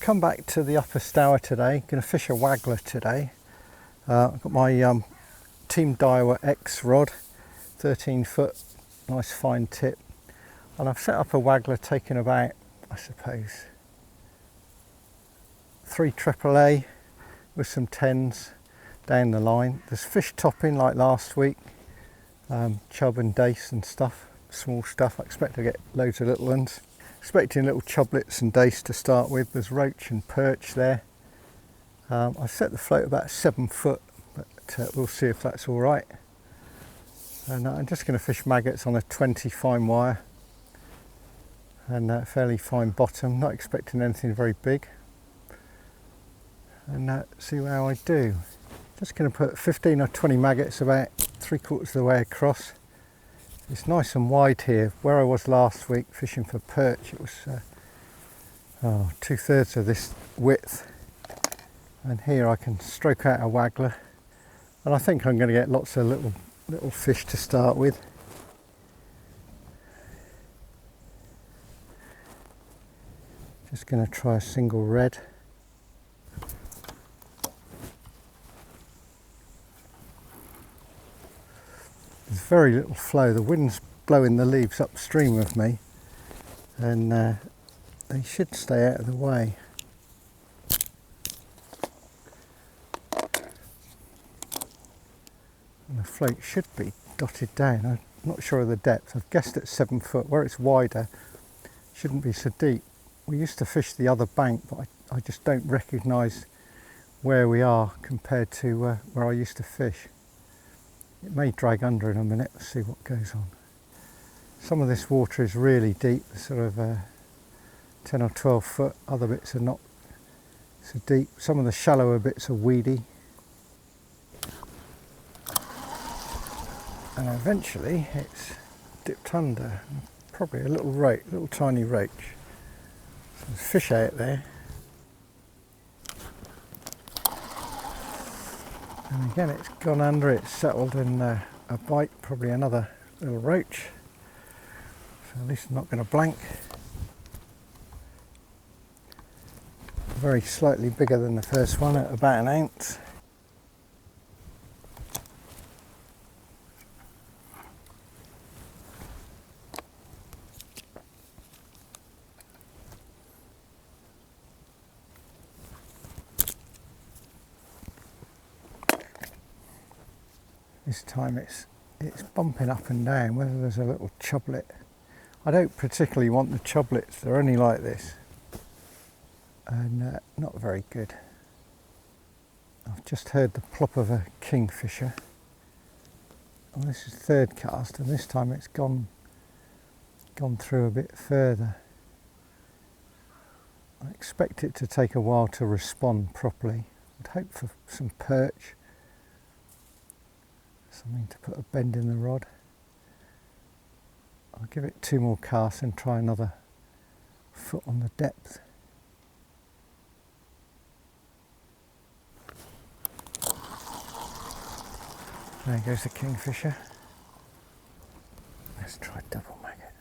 come back to the Upper Stour today. Going to fish a waggler today. I've got my Team Daiwa X rod, 13 foot, nice fine tip. And I've set up a waggler taking about, I suppose, 3 AAA with some 10s down the line. There's fish topping like last week, chub and dace and stuff, small stuff. I expect to get loads of little ones. Expecting little chublets and dace to start with. There's roach and perch there. I've set the float about 7 foot, but we'll see if that's all right. And I'm just going to fish maggots on a 20 fine wire and a fairly fine bottom. Not expecting anything very big. And see how I do. Just going to put 15 or 20 maggots about 3/4 of the way across. It's nice and wide here. Where I was last week fishing for perch, it was 2/3 of this width. And here I can stroke out a waggler. And I think I'm going to get lots of little fish to start with. Just going to try a single red. There's very little flow. The wind's blowing the leaves upstream of me, and they should stay out of the way. And the float should be dotted down. I'm not sure of the depth. I've guessed at 7 foot. Where it's wider, it shouldn't be so deep. We used to fish the other bank, but I just don't recognise where we are compared to where I used to fish. It may drag under in a minute. Let's see what goes on. Some of this water is really deep, sort of 10 or 12 foot. Other bits are not so deep. Some of the shallower bits are weedy. And eventually it's dipped under. Probably a little tiny roach. So there's fish out there. And again, it's gone under, it's settled in a bite, probably another little roach. So at least I'm not going to blank. Very slightly bigger than the first one at about 1 ounce. This time it's bumping up and down, whether there's a little chublet. I don't particularly want the chublets, they're only like this. And not very good. I've just heard the plop of a kingfisher. And this is 3rd cast, and this time it's gone through a bit further. I expect it to take a while to respond properly. I'd hope for some perch. Something to put a bend in the rod. I'll give it 2 more casts and try another foot on the depth. There goes the kingfisher. Let's try double maggot.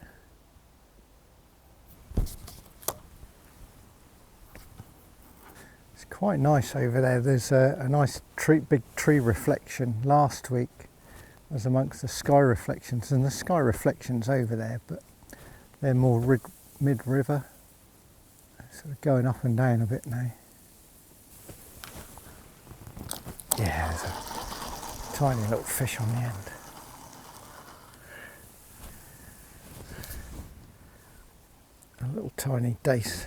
It's quite nice over there. There's a nice big tree reflection last week. As amongst the sky reflections, and the sky reflections over there, but they're more mid-river, sort of going up and down a bit now. Yeah, there's a tiny little fish on the end. A little tiny dace.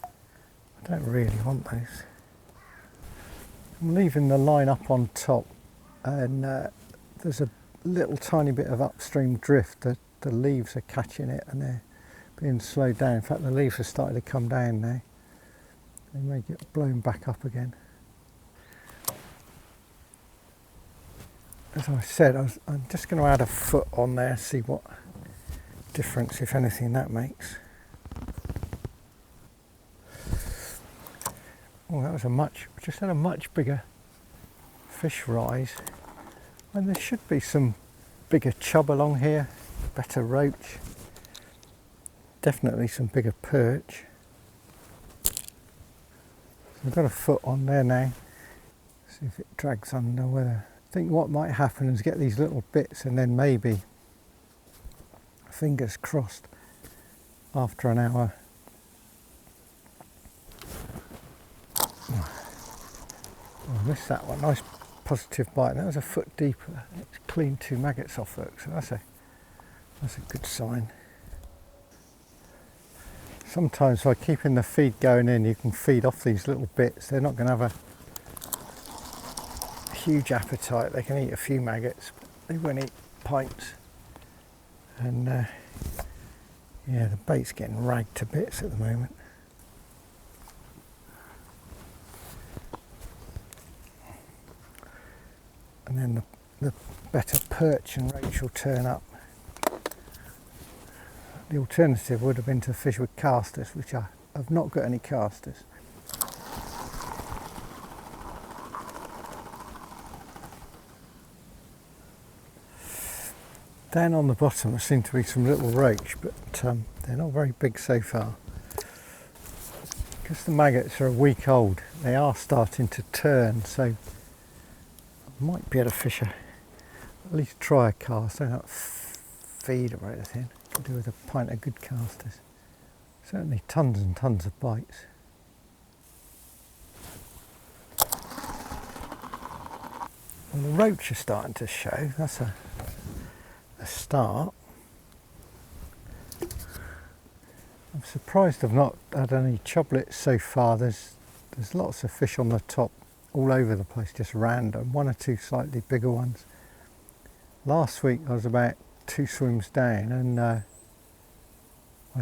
I don't really want those. I'm leaving the line up on top, and there's a little tiny bit of upstream drift. The leaves are catching it and they're being slowed down. In fact, the leaves are starting to come down now. They may get blown back up again. As I said, I'm just going to add a foot on there, see what difference, if anything, that makes. Oh, that was just had a much bigger fish rise. And there should be some bigger chub along here, better roach, definitely some bigger perch. I've got a foot on there now. See if it drags under. Whether I think what might happen is get these little bits, and then maybe, fingers crossed, after an hour. Oh, I missed that one. Nice positive bite. That was a foot deeper. It's cleaned 2 maggots off hook, so that's a good sign. Sometimes by keeping the feed going in, you can feed off these little bits. They're not going to have a huge appetite. They can eat a few maggots, but they won't eat pints. And yeah, the bait's getting ragged to bits at the moment. And then the better perch and roach will turn up. The alternative would have been to fish with casters, which I've not got any casters. Down on the bottom there seem to be some little roach, but they're not very big so far. Because the maggots are a week old, they are starting to turn, so I might be able to fish at least try a cast. I don't feed or anything. Could do with a pint of good casters. Certainly tons and tons of bites. And the roach are starting to show. That's a start. I'm surprised I've not had any choblets so far. There's lots of fish on the top all over the place, just random. 1 or 2 slightly bigger ones. Last week I was about 2 swims down, and I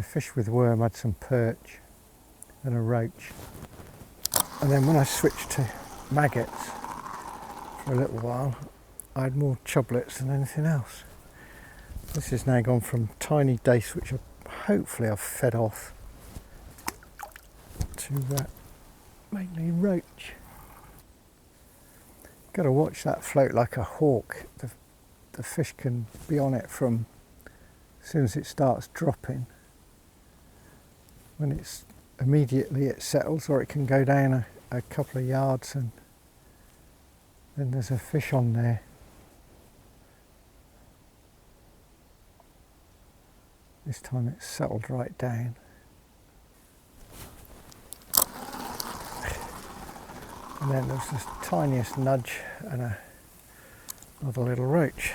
fished with worm, had some perch and a roach. And then when I switched to maggots for a little while, I had more choblets than anything else. This has now gone from tiny dace, which hopefully I've fed off, to mainly roach. Got to watch that float like a hawk. The fish can be on it from as soon as it starts dropping. When it's immediately it settles, or it can go down a couple of yards and then there's a fish on there. This time it's settled right down. And then there's this tiniest nudge and another little roach.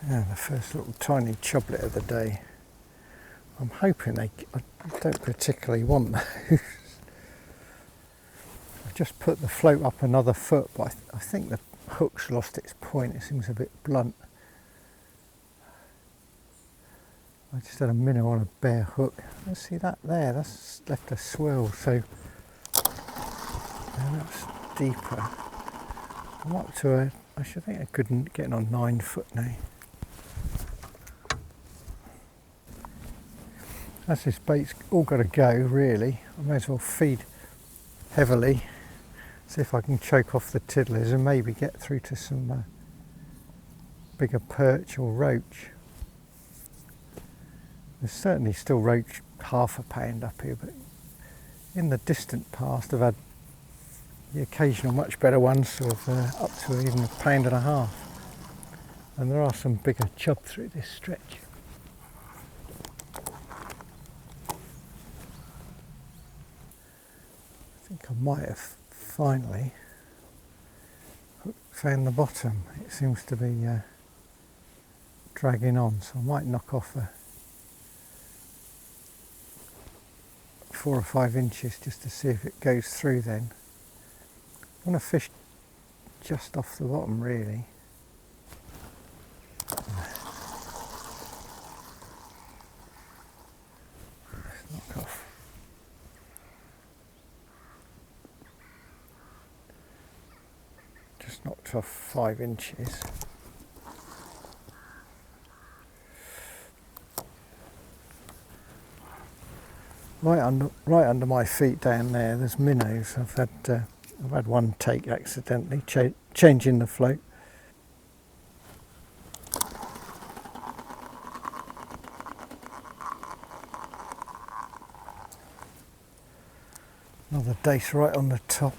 Yeah, the first little tiny choblet of the day. I'm hoping I don't particularly want those. I've just put the float up another foot, but I think the hook's lost its point. It seems a bit blunt. I just had a minnow on a bare hook. Let's see that there, that's left a swirl, so that's deeper. I'm up to I should think I couldn't get on 9 foot now. As this bait's all got to go, really, I may as well feed heavily, see if I can choke off the tiddlers and maybe get through to some bigger perch or roach. There's certainly still roach half a pound up here, but in the distant past I've had the occasional much better ones, sort of up to even 1.5 pounds. And there are some bigger chub through this stretch. I think I might have finally found the bottom. It seems to be dragging on, so I might knock off 4 or 5 inches just to see if it goes through then. I want to fish just off the bottom, really. Let's knock off. Just knocked off 5 inches. Right under my feet down there, there's minnows. I've had one take accidentally, changing the float. Another dace right on the top.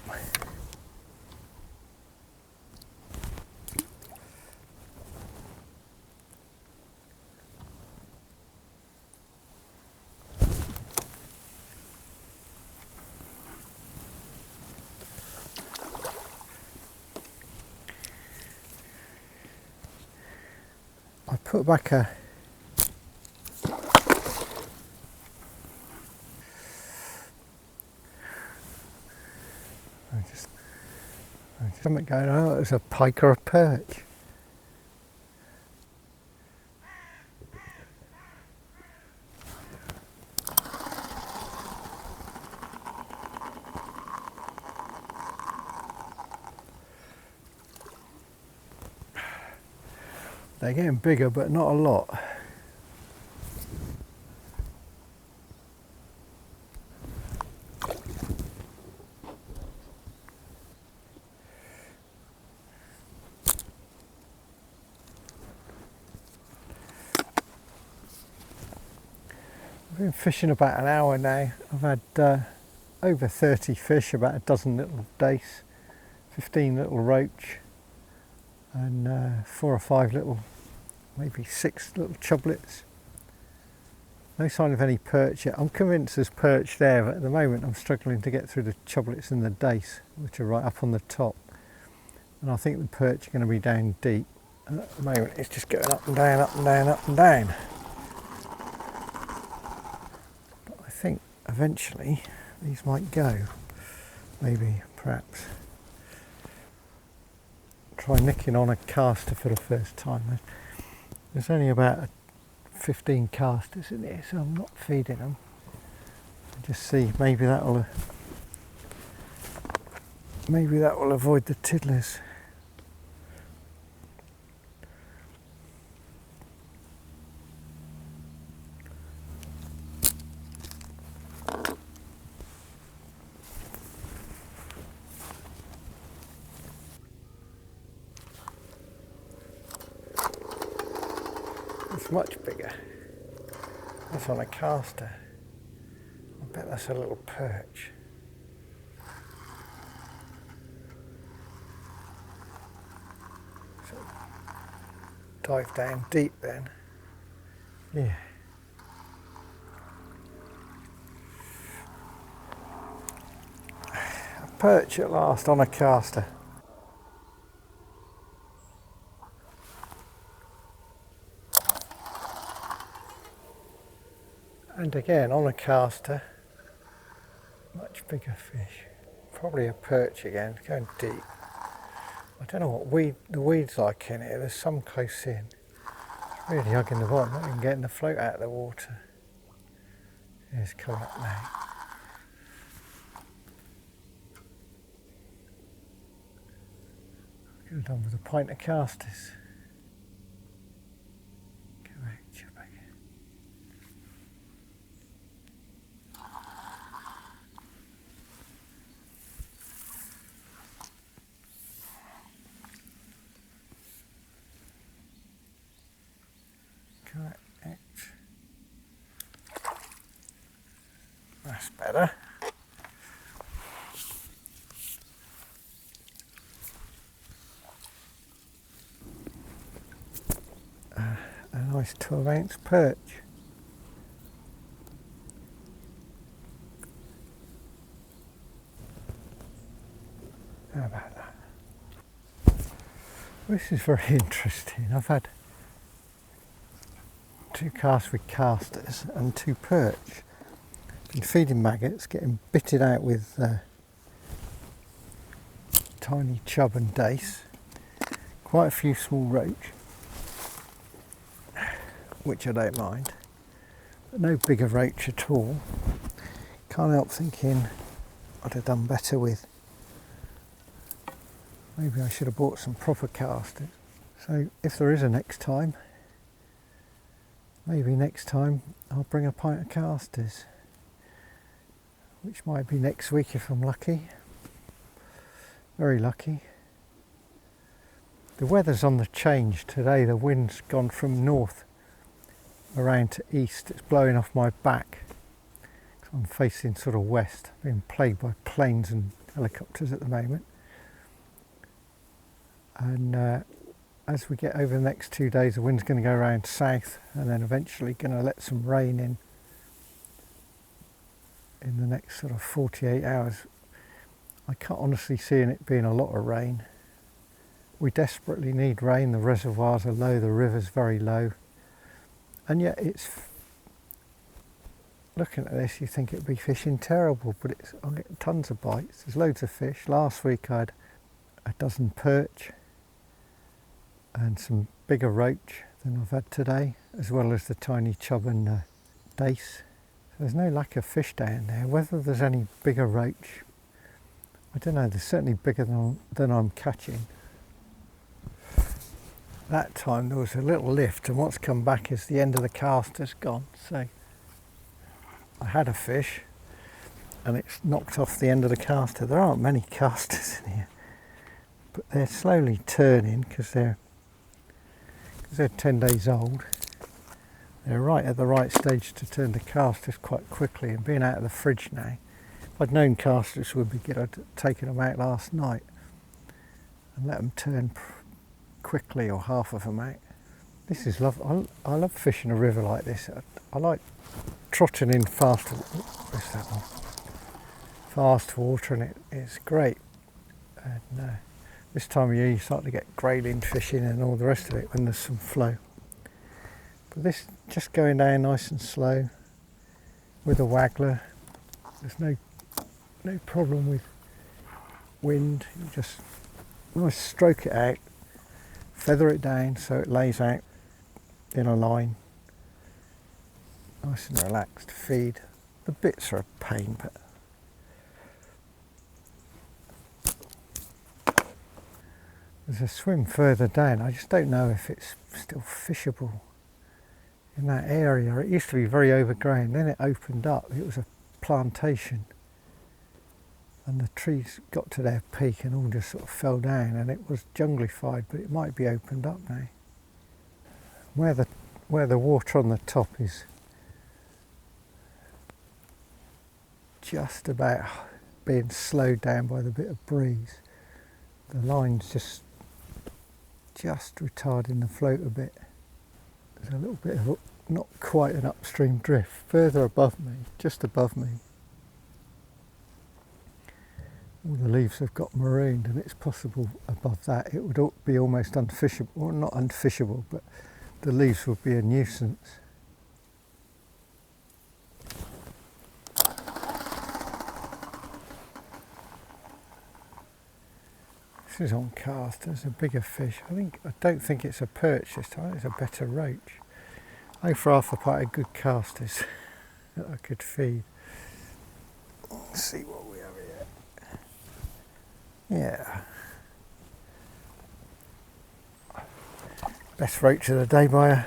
I put back a something going on. Oh, it was a pike or a perch. They're getting bigger, but not a lot. I've been fishing about an hour now. I've had over 30 fish, about a dozen little dace, 15 little roach, and 4 or 5 little, maybe 6 little chublets. No sign of any perch yet. I'm convinced there's perch there, but at the moment I'm struggling to get through the chublets and the dace, which are right up on the top. And I think the perch are going to be down deep. And at the moment it's just going up and down, up and down, up and down. But I think eventually these might go. Maybe, perhaps. Try nicking on a caster for the first time. There's only about 15 casters in here, so I'm not feeding them. Just see, maybe that will avoid the tiddlers. It's much bigger. That's on a caster. I bet that's a little perch. So dive down deep then. Yeah. A perch at last on a caster. And again on a caster, much bigger fish. Probably a perch again, going deep. I don't know what the weed's like in here. There's some close in. It's really hugging the bottom, not even getting the float out of the water. It's coming up now. Could have done with a pint of casters. That's better. A nice 12-ounce perch. How about that? This is very interesting. I've had 2 casts with casters and 2 perch. Been feeding maggots, getting bitted out with tiny chub and dace. Quite a few small roach, which I don't mind, but no bigger roach at all. Can't help thinking I'd have done better with, maybe I should have bought some proper casters. So if there is a next time, maybe next time I'll bring a pint of casters, which might be next week if I'm lucky, very lucky. The weather's on the change today. The wind's gone from north around to east. It's blowing off my back. I'm facing sort of west, being plagued by planes and helicopters at the moment. And as we get over the next 2 days, the wind's going to go around south, and then eventually going to let some rain in the next sort of 48 hours. I can't honestly see it being a lot of rain. We desperately need rain. The reservoirs are low, the river's very low, and yet it's, looking at this you think it'd be fishing terrible, but I'm getting tons of bites. There's loads of fish. Last week I had a dozen perch and some bigger roach than I've had today, as well as the tiny chub and dace. There's no lack of fish down there. Whether there's any bigger roach, I don't know. They're certainly bigger than I'm catching. That time there was a little lift, and what's come back is the end of the caster's gone. So I had a fish and it's knocked off the end of the caster. There aren't many casters in here, but they're slowly turning because they're 10 days old. They're right at the right stage to turn to casters quite quickly, and being out of the fridge now, if I'd known casters would be good, I'd taken them out last night and let them turn quickly, or half of them out. This is lovely. I love fishing a river like this. I like trotting in fast. What's that one? Fast water, and it's great. And this time of year you start to get grayling fishing and all the rest of it when there's some flow. But this just going down nice and slow with a waggler. There's no problem with wind. You just nice stroke it out, feather it down so it lays out in a line. Nice and relaxed feed. The bits are a pain, but there's a swim further down. I just don't know if it's still fishable in that area. It used to be very overgrown, then it opened up. It was a plantation, and the trees got to their peak and all just sort of fell down, and it was junglified, but it might be opened up now. Where the water on the top is just about being slowed down by the bit of breeze, the line's just retarding the float a bit. There's a little bit of not quite an upstream drift further above me, just above me. All the leaves have got marooned, and it's possible above that it would be almost unfishable, or not unfishable, but the leaves would be a nuisance. This is on cast. There's a bigger fish. I don't think it's a perch this time. It's a better roach. I for half a pint of good casters that I could feed. Let's see what we have here. Yeah. Best roach of the day by a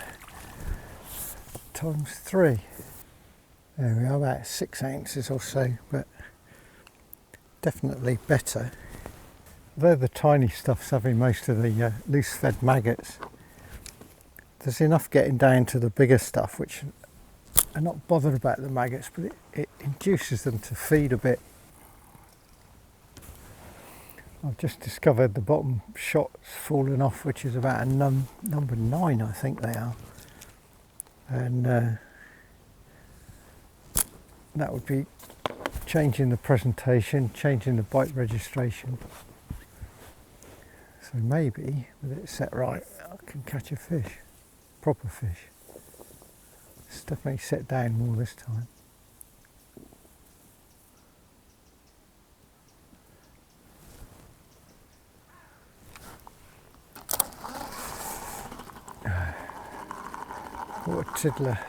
×3. There we are, about 6 ounces or so, but definitely better. Though the tiny stuff's having most of the loose-fed maggots, there's enough getting down to the bigger stuff, which are not bothered about the maggots, but it induces them to feed a bit. I've just discovered the bottom shot's fallen off, which is about a number 9, I think they are. And that would be changing the presentation, changing the bite registration. So maybe, with it set right, I can catch a fish, proper fish. It's definitely set down more this time. What a tiddler.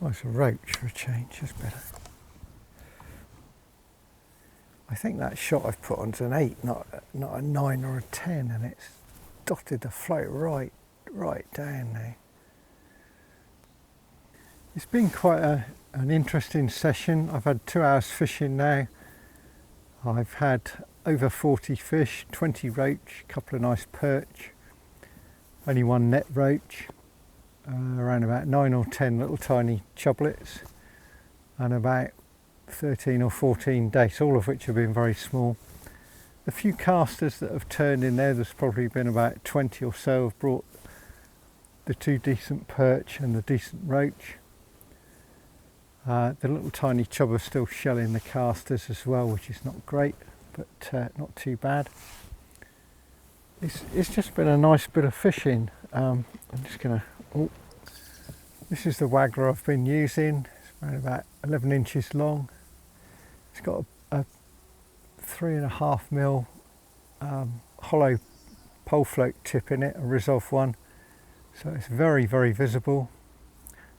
Oh, it's a roach for a change, that's better. I think that shot I've put on's an 8, not a 9 or a 10, and it's dotted the float right down now. It's been quite an interesting session. I've had 2 hours fishing now. I've had over 40 fish, 20 roach, a couple of nice perch, only 1 net roach, around about 9 or 10 little tiny chublets. and about 13 or 14 dace, all of which have been very small. The few casters that have turned in there's probably been about 20 or so have brought the 2 decent perch and the decent roach. The little tiny chub are still shelling the casters as well, which is not great, but not too bad. It's just been a nice bit of fishing. I'm just going to... This is the waggler I've been using. It's around about 11 inches long. It's got a 3.5mm hollow pole float tip in it, a resolve one. So it's very, very visible.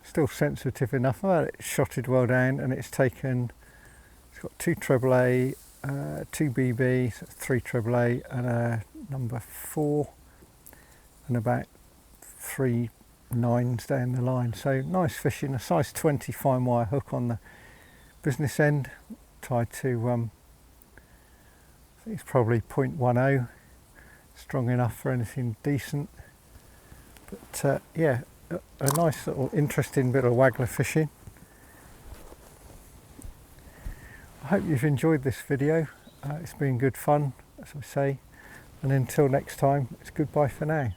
Still sensitive enough. I've had it shotted well down, and it's got 2 AAA, 2 BB, so 3 AAA, and a number 4, and about 3 9s down the line. So nice fishing. A size 20 fine wire hook on the business end, tied to I think it's probably 0.10, strong enough for anything decent. But yeah, a nice little interesting bit of waggler fishing. I hope you've enjoyed this video. It's been good fun, as I say, and until next time, it's goodbye for now.